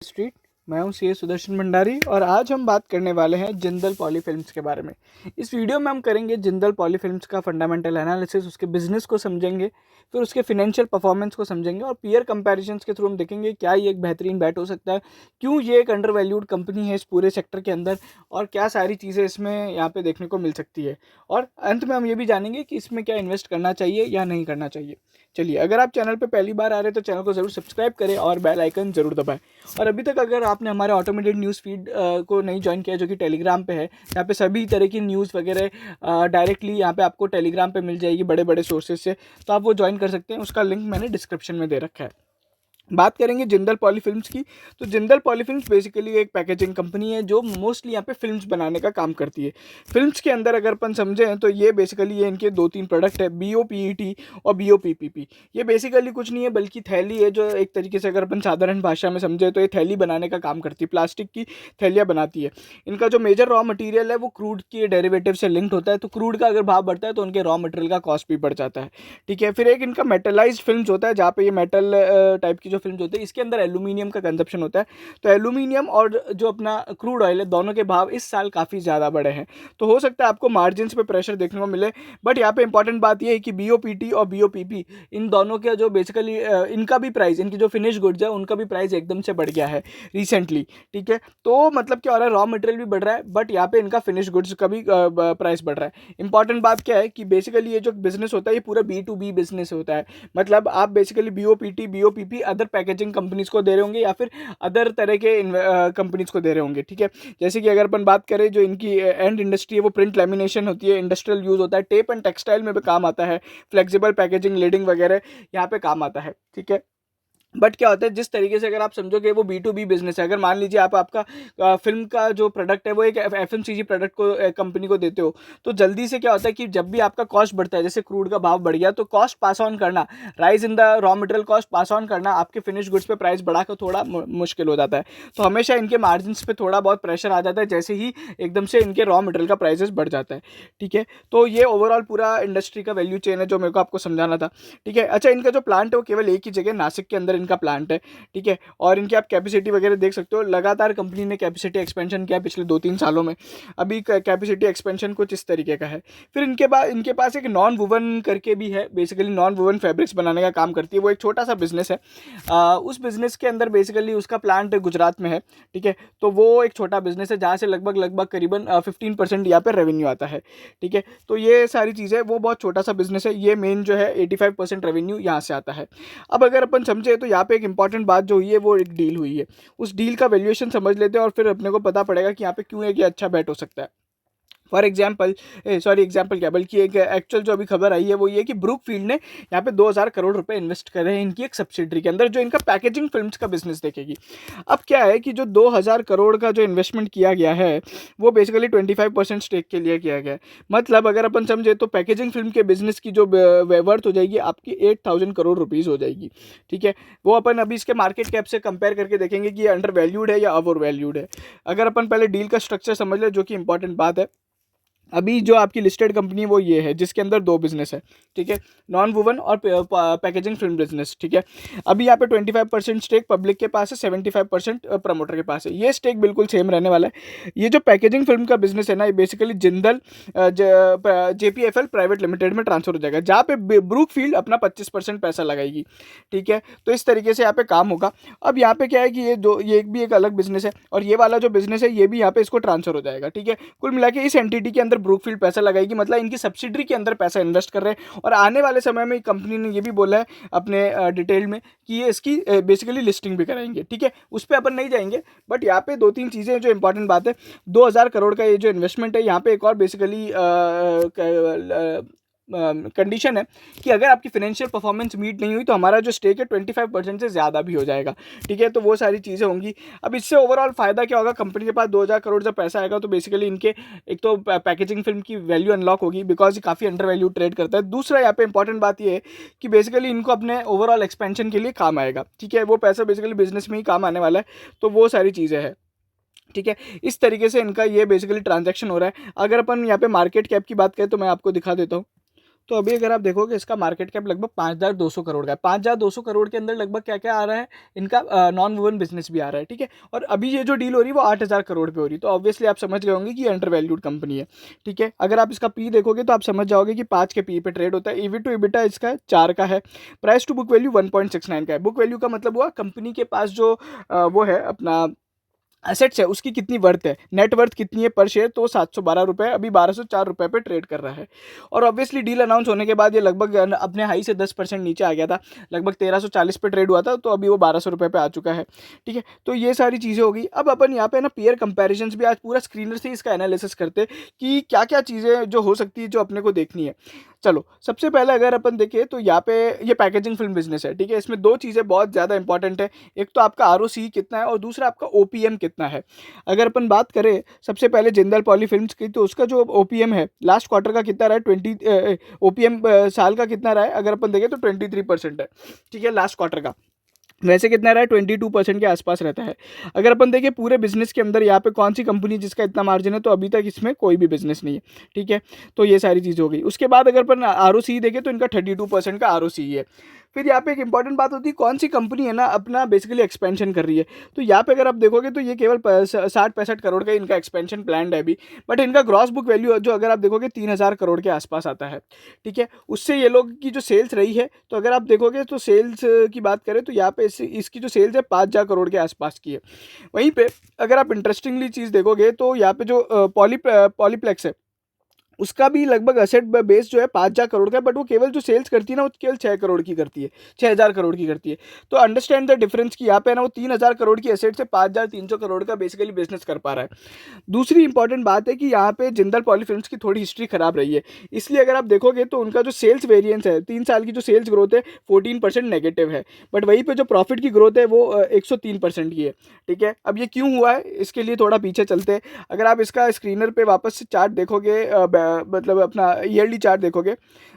Street. मैं हूं CA Sudarshan Bhandari और आज हम बात करने वाले हैं जिंदल पॉली फिल्म्स के बारे में। इस वीडियो में हम करेंगे जिंदल पॉली फिल्म्स का फंडामेंटल एनालिसिस, उसके बिजनेस को समझेंगे, फिर उसके फिनेंशियल परफॉर्मेंस को समझेंगे और पीयर कंपैरिजंस के थ्रू हम देखेंगे क्या ये एक बेहतरीन बैट हो सकता है, क्यों ये एक अंडर वैल्यूड कंपनी है इस पूरे सेक्टर के अंदर, और क्या सारी चीज़ें इसमें यहाँ पे देखने को मिल सकती है। और अंत में हम ये भी जानेंगे कि इसमें क्या इन्वेस्ट करना चाहिए या नहीं करना चाहिए। चलिए, अगर आप चैनल पर पहली बार आ रहे हैं तो चैनल को जरूर सब्सक्राइब करें और बेल आइकन जरूर दबाएं। और अभी तक अगर आपने हमारे ऑटोमेटेड न्यूज़ फीड को नहीं ज्वाइन किया, जो कि टेलीग्राम पे है, यहाँ पे सभी तरह की न्यूज़ वगैरह डायरेक्टली यहाँ पे आपको टेलीग्राम पे मिल जाएगी बड़े बड़े सोर्सेज से, तो आप वो ज्वाइन कर सकते हैं। उसका लिंक मैंने डिस्क्रिप्शन में दे रखा है। बात करेंगे जिंदल पॉली फिल्म्स की, तो जिंदल पॉली फिल्म्स बेसिकली एक पैकेजिंग कंपनी है जो मोस्टली यहाँ पे फिल्म्स बनाने का काम करती है। फिल्म्स के अंदर अगर अपन समझें तो ये बेसिकली ये इनके दो तीन प्रोडक्ट है, BOPET और BOPPP। ये बेसिकली कुछ नहीं है बल्कि थैली है, जो एक तरीके से अगर अपन साधारण भाषा में समझे तो ये थैली बनाने का काम करती है, प्लास्टिक की थैलियाँ बनाती है। इनका जो मेजर रॉ मटेरियल है वो क्रूड के डेरिवेटिव से लिंक्ड होता है, तो क्रूड का अगर भाव बढ़ता है तो उनके रॉ मटेरियल का कॉस्ट भी बढ़ जाता है। ठीक है, फिर एक इनका मेटलाइज्ड फिल्म्स होता है, जहाँ पे ये मेटल टाइप की जो फिल्म होती है, इसके अंदर एल्यूमिनियम का कंजप्शन होता है। तो एल्यूमिनियम और जो अपना क्रूड ऑयल है, दोनों के भाव इस साल काफ़ी ज़्यादा बढ़े हैं, तो हो सकता है आपको मार्जिन पे प्रेशर देखने को मिले। बट यहाँ पे इंपॉर्टेंट बात यह है कि BOPT और BOPP, इन दोनों के जो बेसिकली इनका भी प्राइस, इनकी जो फिनिश गुड्स है उनका भी प्राइस एकदम से बढ़ गया है रिसेंटली। ठीक है, तो मतलब क्या हो रहा है, रॉ मटेरियल भी बढ़ रहा है बट यहाँ पे इनका फिनिश गुड्स का भी प्राइस बढ़ रहा है। इंपॉर्टेंट बात क्या है कि बेसिकली ये जो बिजनेस होता है ये पूरा B2B बिजनेस होता है। मतलब आप basically BOPT BOPP other packaging companies को दे रहे होंगे या फिर अदर तरह के कंपनीज को दे रहे होंगे। ठीक है, जैसे कि अगर अपन बात करें, जो इनकी एंड इंडस्ट्री है वो प्रिंट लैमिनेशन होती है, इंडस्ट्रियल यूज होता है, टेप एंड टेक्सटाइल में भी काम आता है, फ्लेक्सिबल पैकेजिंग, लीडिंग वगैरह यहाँ पे काम आता है। ठीक है, बट क्या होता है, जिस तरीके से अगर आप समझोगे वो B2B बिजनेस है, अगर मान लीजिए आप आपका फिल्म का जो प्रोडक्ट है वो एक FMCG प्रोडक्ट को कंपनी को देते हो, तो जल्दी से क्या होता है कि जब भी आपका कॉस्ट बढ़ता है, जैसे क्रूड का भाव बढ़ गया, तो कॉस्ट पास ऑन करना, rise in the raw material cost pass on करना आपके फिनिश गुड्स पे प्राइस बढ़ाकर थोड़ा मुश्किल हो जाता है। तो हमेशा इनके मार्जिन पे थोड़ा बहुत प्रेशर आ जाता है जैसे ही एकदम से इनके रॉ मटेरियल का प्राइसेस बढ़ जाता है। ठीक है, तो ये ओवरऑल पूरा इंडस्ट्री का वैल्यू चेन है जो मेरे को आपको समझाना था। ठीक है, अच्छा, इनका जो प्लांट है वो केवल एक ही जगह नासिक के अंदर इनका प्लांट है। ठीक है, और इनकी आप कैपेसिटी वगैरह देख सकते हो, लगातार कंपनी ने कैपेसिटी एक्सपेंशन किया पिछले 2-3 सालों में। अभी कैपेसिटी एक्सपेंशन कुछ इस तरीके का है। फिर इनके पास एक नॉन वुवन करके भी है, बेसिकली नॉन वुवन फैब्रिक्स बनाने का काम करती है, वो एक छोटा सा बिजनेस है। उस बिजनेस के अंदर बेसिकली उसका प्लांट गुजरात में है। ठीक है, तो वो एक छोटा बिजनेस है जहाँ से लगभग करीबन 15% यहाँ पे रेवेन्यू आता है। ठीक है, तो ये सारी चीज़ें, वो बहुत छोटा सा बिजनेस है, ये मेन जो है 85% रेवेन्यू यहाँ से आता है। अब अगर अपन समझे तो यहाँ पे एक इंपॉर्टेंट बात जो हुई है वो एक डील हुई है, उस डील का वैल्यूएशन समझ लेते हैं और फिर अपने को पता पड़ेगा कि यहाँ पे क्यों एक ये अच्छा बैट हो सकता है। फॉर एग्जाम्पल, एग्जाम्पल क्या बल्कि एक एक्चुअल जो अभी खबर आई है वो ये कि ब्रुकफील्ड ने यहाँ पे 2000 करोड़ रुपए इन्वेस्ट करे हैं इनकी एक सब्सिडरी के अंदर, जो इनका पैकेजिंग फिल्म्स का बिजनेस देखेगी। अब क्या है कि जो 2000 करोड़ का जो इन्वेस्टमेंट किया गया है वो बेसिकली 25% स्टेक के लिए किया गया है। मतलब अगर अपन समझे तो पैकेजिंग फिल्म के बिजनेस की जो वर्थ हो जाएगी आपकी 8000 करोड़ रुपीज़ हो जाएगी। ठीक है, वो अपन अभी इसके मार्केट कैप से कंपेयर करके देखेंगे कि ये अंडर वैल्यूड है या ओवर वैल्यूड है। अगर अपन पहले डील का स्ट्रक्चर समझ ले, जो कि इंपॉर्टेंट बात है, अभी जो आपकी लिस्टेड कंपनी वो ये है जिसके अंदर दो बिजनेस है। ठीक है, नॉन वुवन और पैकेजिंग फिल्म बिजनेस। ठीक है, अभी यहाँ पे 25% स्टेक पब्लिक के पास है, 75% प्रमोटर के पास है। ये स्टेक बिल्कुल सेम रहने वाला है। ये जो पैकेजिंग फिल्म का बिजनेस है ना, ये basically Jindal JPFL private limited में ट्रांसफर हो जाएगा, जहाँ पे ब्रुकफील्ड अपना 25% पैसा लगाएगी। ठीक है, तो इस तरीके से यहाँ पे काम होगा। अब यहाँ पे क्या है कि ये एक भी एक अलग बिजनेस है और ये वाला जो बिजनेस है ये भी यहाँ पे इसको ट्रांसफर हो जाएगा। ठीक है, कुल मिला के इस एंटिटी के अंदर ब्रुकफील्ड पैसा लगाएगी, मतलब इनकी सब्सिडरी के अंदर पैसा इन्वेस्ट कर रहे हैं। और आने वाले समय में कंपनी ने ये भी बोला है अपने डिटेल में कि ये इसकी बेसिकली लिस्टिंग भी कराएंगे। ठीक है, उस पर अपन नहीं जाएंगे, बट यहाँ पे 2-3 चीज़ें जो इंपॉर्टेंट बात है, 2000 करोड़ का ये जो इन्वेस्टमेंट है, यहाँ पे एक और बेसिकली कंडीशन है कि अगर आपकी फाइनेंशियल परफॉर्मेंस मीट नहीं हुई तो हमारा जो स्टेक है 25% से ज़्यादा भी हो जाएगा। ठीक है, तो वो सारी चीज़ें होंगी। अब इससे ओवरऑल फ़ायदा क्या होगा, कंपनी के पास 2000 करोड़ जब पैसा आएगा तो बेसिकली इनके एक तो पैकेजिंग फिल्म की वैल्यू अनलॉक होगी, बिकॉज ये काफ़ी अंडर वैल्यू ट्रेड करता है। दूसरा यहाँ पे इंपॉर्टेंट बात ये है कि बेसिकली इनको अपने ओवरऑल एक्सपेंशन के लिए काम आएगा। ठीक है, वो पैसा बेसिकली बिजनेस में ही काम आने वाला है, तो वो सारी चीज़ें हैं। ठीक है, इस तरीके से इनका ये बेसिकली ट्रांजैक्शन हो रहा है। अगर अपन यहाँ पे मार्केट कैप की बात करें तो मैं आपको दिखा देता हूँ। तो अभी अगर आप देखोगे इसका मार्केट कैप लगभग 5200 करोड़ का है। 5200 करोड़ के अंदर लगभग क्या क्या आ रहा है, इनका नॉन वुवन बिजनेस भी आ रहा है, ठीक है। और अभी ये जो डील हो रही है वो 8000 करोड़ पे हो रही है, तो ऑब्वियसली आप समझ गए होंगे कि अंडर वैल्यूड कंपनी है, ठीक है। अगर आप इसका पी देखोगे तो आप समझ जाओगे कि 5 के पी पे ट्रेड होता है। ईवी टू इबिटा इसका 4 का है। प्राइस टू बुक वैल्यू 1.69 का है। बुक वैल्यू का मतलब हुआ कंपनी के पास जो वो है अपना एसेट्स है उसकी कितनी वर्थ है, नेट वर्थ कितनी है पर शेयर, तो 712 रुपये, अभी 1204 रुपये पे ट्रेड कर रहा है। और ऑब्वियसली डील अनाउंस होने के बाद ये लगभग अपने हाई से 10% नीचे आ गया था, लगभग 1340 पे ट्रेड हुआ था, तो अभी वो 1200 रुपये पे आ चुका है, ठीक है। तो ये सारी चीज़ें हो गई। अब अपन यहाँ पे ना पेयर कंपेरिजन भी आज पूरा स्क्रीनर से इसका एनालिसिस करते कि क्या क्या चीज़ें जो हो सकती है जो अपने को देखनी है। चलो सबसे पहले अगर अपन देखें तो यहाँ पे ये पैकेजिंग फिल्म बिजनेस है, ठीक है। इसमें दो चीज़ें बहुत ज़्यादा इंपॉर्टेंट है, एक तो आपका आरओसी कितना है और दूसरा आपका ओपीएम कितना है। अगर अपन बात करें सबसे पहले जिंदल पॉली फिल्म्स की, तो उसका जो ओपीएम है लास्ट क्वार्टर का कितना रहा है, 20 ओपीएम साल का कितना रहा है, अगर अपन देखें तो 23% है, ठीक है, लास्ट क्वार्टर का। वैसे कितना रहा है, 22% के आसपास रहता है। अगर अपन देखें पूरे बिजनेस के अंदर यहाँ पे कौन सी कंपनी जिसका इतना मार्जिन है, तो अभी तक इसमें कोई भी बिजनेस नहीं है, ठीक है। तो ये सारी चीज़ हो गई। उसके बाद अगर अपन आरओसी देखें तो इनका 32% का आरओसी है। फिर यहाँ पे एक इंपॉर्टेंट बात होती है कौन सी कंपनी है ना अपना बेसिकली एक्सपेंशन कर रही है। तो यहाँ पे अगर आप देखोगे तो ये केवल 60-65 करोड़ का इनका एक्सपेंशन प्लान है अभी, बट इनका ग्रॉस बुक वैल्यू जो अगर आप देखोगे 3000 करोड़ के आसपास आता है, ठीक है। उससे ये लोग की जो सेल्स रही है, तो अगर आप देखोगे तो सेल्स की बात करें तो यहाँ पे इसकी जो सेल्स है 5000 करोड़ के आसपास की है। वहीं पे अगर आप इंटरेस्टिंगली चीज़ देखोगे तो यहाँ पे जो पॉलीप्लेक्स है उसका भी लगभग असेट बेस जो है 5000 करोड़ का है, बट वो केवल जो सेल्स करती है ना वो केवल 6 करोड़ की करती है, 6000 करोड़ की करती है। तो अंडरस्टैंड द डिफरेंस कि यहाँ पे ना वो 3000 करोड़ की एसेट से 5300 करोड़ का बेसिकली बिजनेस कर पा रहा है। दूसरी इंपॉर्टेंट बात है कि यहाँ पे जिंदल पॉली फिल्म्स की थोड़ी हिस्ट्री खराब रही है, इसलिए अगर आप देखोगे तो उनका जो सेल्स वेरियंस है 3 साल की जो सेल्स ग्रोथ है 14% नेगेटिव है, बट वहीं पे जो प्रॉफिट की ग्रोथ है वो 103% की है, ठीक है। अब ये क्यों हुआ है इसके लिए थोड़ा पीछे चलते हैं। अगर आप इसका स्क्रीनर पे वापस से चार्ट देखोगे, मतलब अपना ईयरली चार्ट देखोगे,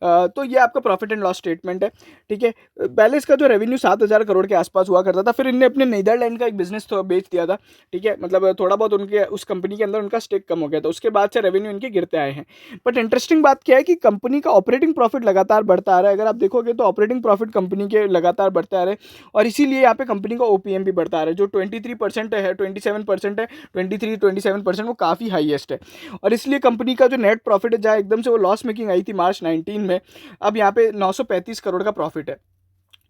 तो ये आपका प्रॉफिट एंड लॉस स्टेटमेंट है, ठीक है। पहले इसका जो रेवेन्यू 7000 करोड़ के आसपास हुआ करता था, फिर इनने अपने नीदरलैंड का एक बिजनेस तो बेच दिया था, ठीक है, मतलब थोड़ा बहुत उनके उस कंपनी के अंदर उनका स्टेक कम हो गया था, उसके बाद से रेवेन्यू इनके गिरते आए हैं। बट इंटरेस्टिंग बात क्या है कि कंपनी का ऑपरेटिंग प्रॉफिट लगातार बढ़ता आ रहा है। अगर आप देखोगे तो ऑपरेटिंग प्रॉफिट कंपनी के लगातार बढ़ते आ रहे हैं, और इसीलिए यहाँ पे कंपनी का ओपीएम भी बढ़ता आ रहा है, जो 23% है, 27% है, 23-27% वो काफ़ी हाईएस्ट है। और इसलिए कंपनी का जो नेट प्रॉफिट है, जहाँ एकदम से वो लॉस मेकिंग आई थी मार्च 19 में, अब यहाँ पे 935 करोड़ का प्रॉफिट है,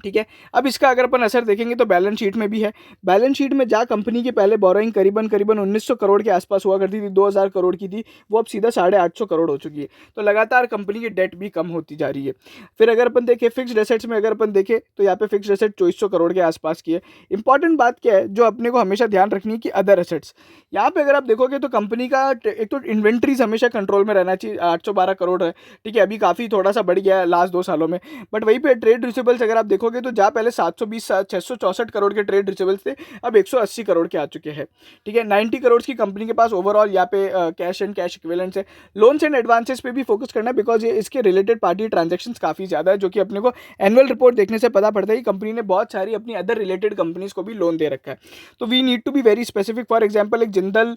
ठीक है। अब इसका अगर अपन असर देखेंगे तो बैलेंस शीट में भी है। बैलेंस शीट में जहाँ कंपनी की पहले बोरोइंग करीबन 1900 करोड़ के आसपास हुआ करती थी, 2000 करोड़ की थी, वो अब सीधा 850 करोड़ हो चुकी है। तो लगातार कंपनी की डेट भी कम होती जा रही है। फिर अगर अपन देखें फिक्स्ड एसेट्स में, अगर अपन देखें तो यहाँ पे फिक्स्ड एसेट 2400 करोड़ के आसपास की है। इंपॉर्टेंट बात क्या है जो अपने को हमेशा ध्यान रखनी है कि अदर एसेट्स, यहाँ पे अगर आप देखोगे तो कंपनी का एक तो इन्वेंट्रीज हमेशा कंट्रोल में रहना चाहिए, 812 करोड़ है, ठीक है। अभी काफ़ी थोड़ा सा बढ़ गया है लास्ट 2 सालों में। बट वहीं पे ट्रेड रिसीवेबल्स अगर आप देखोगे तो जहाँ पहले 720 664 करोड़ के ट्रेड रिसीवेबल्स थे, अब 180 करोड़ के आ चुके हैं, ठीक है। 90 करोड़ की कंपनी के पास ओवरऑल यहाँ पे कैश एंड कैश इक्विवेलेंट्स है। लोन्स एंड एडवांसेस पे भी फोकस करना है, बिकॉज ये इसके रिलेटेड पार्टी ट्रांजेक्शन्स काफ़ी ज़्यादा है, जो कि अपने को एनुअल रिपोर्ट देखने से पता पड़ता है कि कंपनी ने बहुत सारी अपनी अदर रिलेटेड कंपनीज को भी लोन दे रखा है। तो we need to be very specific. For example एक जिंदल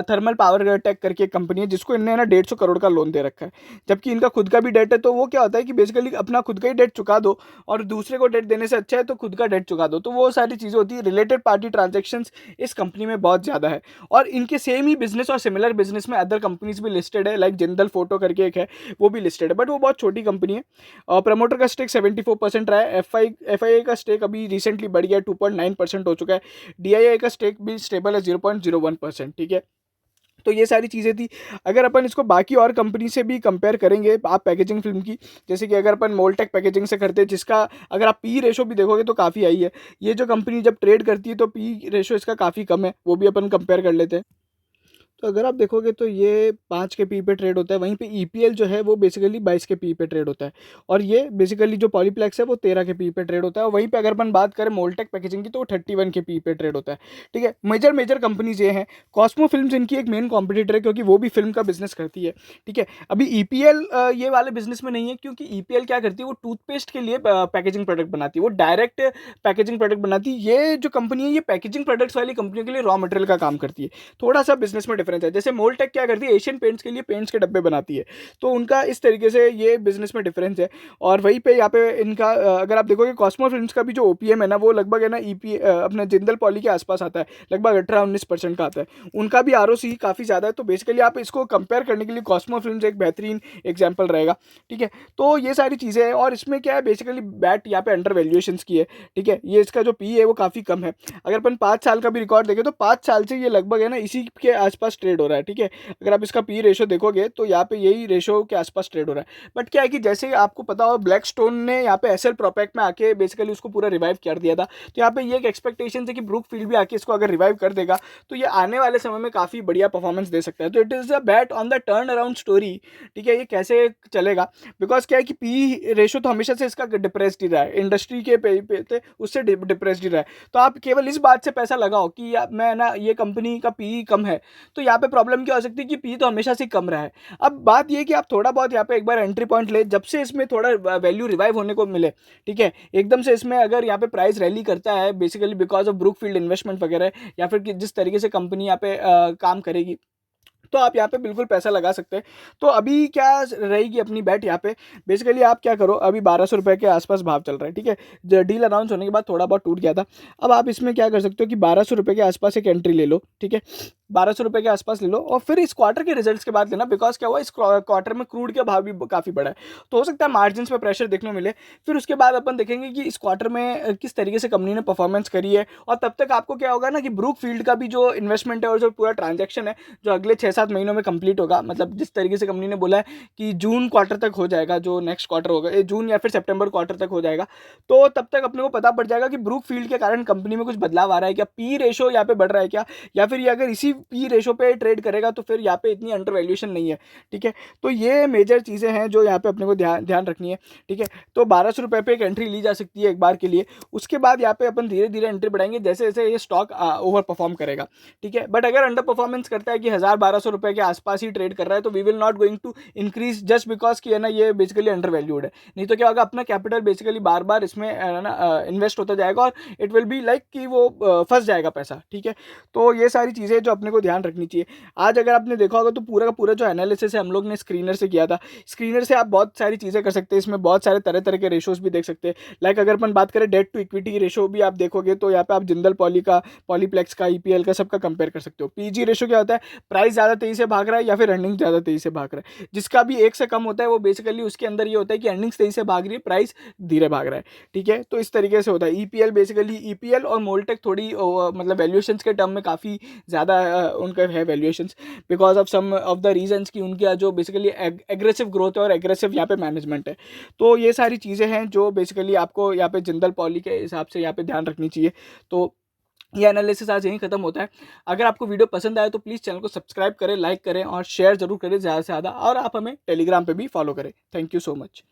थर्मल पावर टेक करके एक कंपनी है जिसको इन्होंने ना 150 करोड़ का लोन दे रखा है, जबकि इनका खुद का भी डेट है। तो वो क्या होता है कि बेसिकली अपना खुद का ही डेट चुका दो, और दूसरे को डेट देने से अच्छा है तो खुद का डेट चुका दो। तो वो सारी चीज़ें होती है, रिलेटेड पार्टी ट्रांजेक्शंस इस कंपनी में बहुत ज़्यादा है। और इनके सेम ही बिजनेस और सिमिलर बिजनेस में अदर कंपनीज भी लिस्टेड है, लाइक जिंदल फोटो करके एक है, वो भी लिस्टेड है, बट वो बहुत छोटी कंपनी है। और प्रमोटर का स्टेक 74% रहा है। एफआईआई का स्टेक अभी रिसेंटली बढ़ गया, 2.9% हो चुका है। डीआईआई का स्टेक भी स्टेबल है, 0.01%, ठीक है। तो ये सारी चीज़ें थी। अगर अपन इसको बाकी और कंपनी से भी कंपेयर करेंगे आप पैकेजिंग फिल्म की, जैसे कि अगर अपन मोल्टेक पैकेजिंग से करते हैं, जिसका अगर आप पी रेशो भी देखोगे तो काफ़ी हाई है। ये जो कंपनी जब ट्रेड करती है तो पी रेशो इसका काफ़ी कम है, वो भी अपन कंपेयर कर लेते हैं। तो अगर आप देखोगे तो ये 5 के पी पे ट्रेड होता है, वहीं पे ईपीएल जो है वो बेसिकली 22 के पी पे ट्रेड होता है, और ये बेसिकली जो पॉलीप्लेक्स है वो 13 के पी पे ट्रेड होता है। और वहीं पे अगर अपन बात करें मोल्टेक पैकेजिंग की तो वो 31 के पी पे ट्रेड होता है, ठीक है। मेजर कंपनीज ये हैं। कॉस्मो फिल्म्स इनकी एक मेन कॉम्पिटिटर है, क्योंकि वो भी फिल्म का बिजनेस करती है, ठीक है। अभी ईपीएल ये वाले बिजनेस में नहीं है, क्योंकि ईपीएल क्या करती है, वो टूथपेस्ट के लिए पैकेजिंग प्रोडक्ट बनाती है, वो डायरेक्ट पैकेजिंग प्रोडक्ट बनाती है। ये जो कंपनी है ये पैकेजिंग प्रोडक्ट्स वाली कंपनियों के लिए रॉ मटेरियल का काम करती है, थोड़ा सा बिजनेस में डिफरेंस है। जैसे मोल्टेक क्या करती है, एशियन पेंट्स के लिए पेंट्स के डब्बे बनाती है, तो उनका इस तरीके से ये बिजनेस में डिफरेंस है। और वहीं पे यहाँ पे इनका अगर आप देखोगे कॉस्मो फिल्म्स का भी जो ओपीएम है ना, वो लगभग है ना अपने जिंदल पॉली के आसपास आता है, लगभग 18-19% का आता है। उनका भी आरओसी काफ़ी ज़्यादा है। तो बेसिकली आप इसको कंपेयर करने के लिए कॉस्मो फिल्म्स एक बेहतरीन एग्जाम्पल रहेगा। ठीक है, तो ये सारी चीज़ें हैं। और इसमें क्या है, बेसिकली बैट यहाँ पे अंडर वैल्यूएशंस की है। ठीक है, ये इसका जो पी है वो काफ़ी कम है। अगर अपन 5 साल का भी रिकॉर्ड देखें तो 5 साल से ये लगभग है ना इसी के आसपास ट्रेड हो रहा है। ठीक है, अगर आप इसका पी रेशो देखोगे तो यहाँ पे यही रेशो के आसपास ट्रेड हो रहा है। बट क्या है कि जैसे आपको पता हो, ब्लैक स्टोन ने यहाँ पे एसएल प्रोपेक्ट में आके बेसिकली उसको पूरा रिवाइव कर दिया था। तो यहाँ पे ये एक एक्सपेक्टेशन है कि ब्रुकफील्ड भी आके इसको अगर रिवाइव कर देगा तो ये आने वाले समय में काफ़ी बढ़िया परफॉर्मेंस दे सकता है। तो it is a bat on the turn around story. ठीक है, ये कैसे चलेगा, बिकॉज क्या है कि पी रेशो तो हमेशा से इसका डिप्रेस्ड ही रहा है, इंडस्ट्री के पे थे उससे डिप्रेस्ड ही रहा है। तो आप केवल इस बात से पैसा लगाओ कि मैं ना ये कंपनी का पी कम है, तो यहाँ पे प्रॉब्लम क्या हो सकती है कि पी तो हमेशा से कम रहा है। अब बात ये कि आप थोड़ा बहुत यहाँ पे एक बार एंट्री पॉइंट ले, जब से इसमें थोड़ा वैल्यू रिवाइव होने को मिले। ठीक है, एकदम से इसमें अगर यहाँ पे प्राइस रैली करता है basically because of Brookfield investment वगैरह, या फिर जिस तरीके से कंपनी यहाँ पे काम करेगी, तो आप यहाँ पे बिल्कुल पैसा लगा सकते हैं। तो अभी क्या रहेगी अपनी बैट यहाँ पे, बेसिकली आप क्या करो, अभी 1200 रुपये के आसपास भाव चल रहा है। ठीक है, डील अनाउंस होने के बाद थोड़ा बहुत टूट गया था। अब आप इसमें क्या कर सकते हो कि 1200 रुपये के आसपास एक एंट्री ले लो। ठीक है, 1200 रुपये के आसपास ले लो और फिर इस क्वार्टर के रिजल्ट्स के बाद लेना, बिकॉज क्या हुआ, इस क्वार्टर में क्रूड का भाव भी काफ़ी बड़ा है, तो हो सकता है मार्जिन पे प्रेशर देखने को मिले। फिर उसके बाद अपन देखेंगे कि इस क्वार्टर में किस तरीके से कंपनी ने परफॉर्मेंस करी है। और तब तक आपको क्या होगा ना कि ब्रुकफील्ड का भी जो इन्वेस्टमेंट है और जो पूरा ट्रांजेक्शन है जो अगले 6-7 महीनों में कंप्लीट होगा, मतलब जिस तरीके से कंपनी ने बोला है कि जून क्वार्टर तक हो जाएगा, जो नेक्स्ट क्वार्टर होगा जून या फिर सितंबर क्वार्टर तक हो जाएगा, तो तब तक अपने को पता पड़ जाएगा कि ब्रुकफील्ड के कारण कंपनी में कुछ बदलाव आ रहा है क्या, पी रेशो यहाँ पे बढ़ रहा है क्या, या फिर ये अगर इसी पी रेशो पे ट्रेड करेगा तो फिर यहाँ पे इतनी अंडर वैल्यूएशन नहीं है। ठीक है, तो ये मेजर चीज़ें हैं जो यहाँ पे अपने को ध्यान रखनी है। ठीक है, तो 1200 रुपये पे एक एंट्री ली जा सकती है एक बार के लिए। उसके बाद यहाँ पे अपन धीरे धीरे एंट्री बढ़ाएंगे जैसे जैसे ये स्टॉक ओवर परफॉर्म करेगा। ठीक है, बट अगर अंडर परफॉर्मेंस करता है कि 1000-1200 रुपये के आसपास ही ट्रेड कर रहा है, तो we will not going to increase just because कि है ना ये बेसिकली अंडर वैल्यूड है। नहीं तो क्या होगा, अपना कैपिटल बेसिकली बार बार इसमें ना इन्वेस्ट होता जाएगा और इट विल बी लाइक कि वो फंस जाएगा पैसा। ठीक है, तो ये सारी चीज़ें जो अपने को ध्यान रखनी चाहिए। आज अगर आपने देखा होगा तो पूरा का पूरा जो एनालिसिस है हम लोग ने स्क्रीनर से किया था। स्क्रीनर से आप बहुत सारी चीज़ें कर सकते हैं, इसमें बहुत सारे तरह तरह के रेशोज भी देख सकते हैं। लाइक अगर अपन बात करें डेट टू इक्विटी रेशो भी आप देखोगे तो यहाँ पे आप जिंदल पॉली का, पॉलीप्लेक्स का, ईपीएल का सबका कंपेयर कर सकते हो। पीजी रेशो क्या होता है, प्राइस ज़्यादा तेजी से भाग रहा है या फिर अर्निंग ज़्यादा तेजी से भाग रहा है। जिसका भी 1 से कम होता है वो बेसिकली उसके अंदर ये होता है कि अर्निंग्स तेजी से भाग रही है, प्राइस धीरे भाग रहा है। ठीक है, तो इस तरीके से होता है। ईपीएल बेसिकली ईपीएल और मोल्टेक थोड़ी मतलब वैल्यूएशंस के टर्म में काफ़ी ज़्यादा उनका है valuations, because of some of the reasons की उनके जो बेसिकली एग्रेसिव ग्रोथ है और एग्रेसिव यहाँ पे मैनेजमेंट है। तो ये सारी चीज़ें हैं जो बेसिकली आपको यहाँ पे जिंदल पॉली के हिसाब से यहाँ पे ध्यान रखनी चाहिए। तो ये एनालिसिस आज यहीं खत्म होता है। अगर आपको वीडियो पसंद आए तो प्लीज़ चैनल को सब्सक्राइब करें, लाइक करें और शेयर जरूर करें ज़्यादा से ज़्यादा, और आप हमें टेलीग्राम पे भी फॉलो करें। Thank you so much.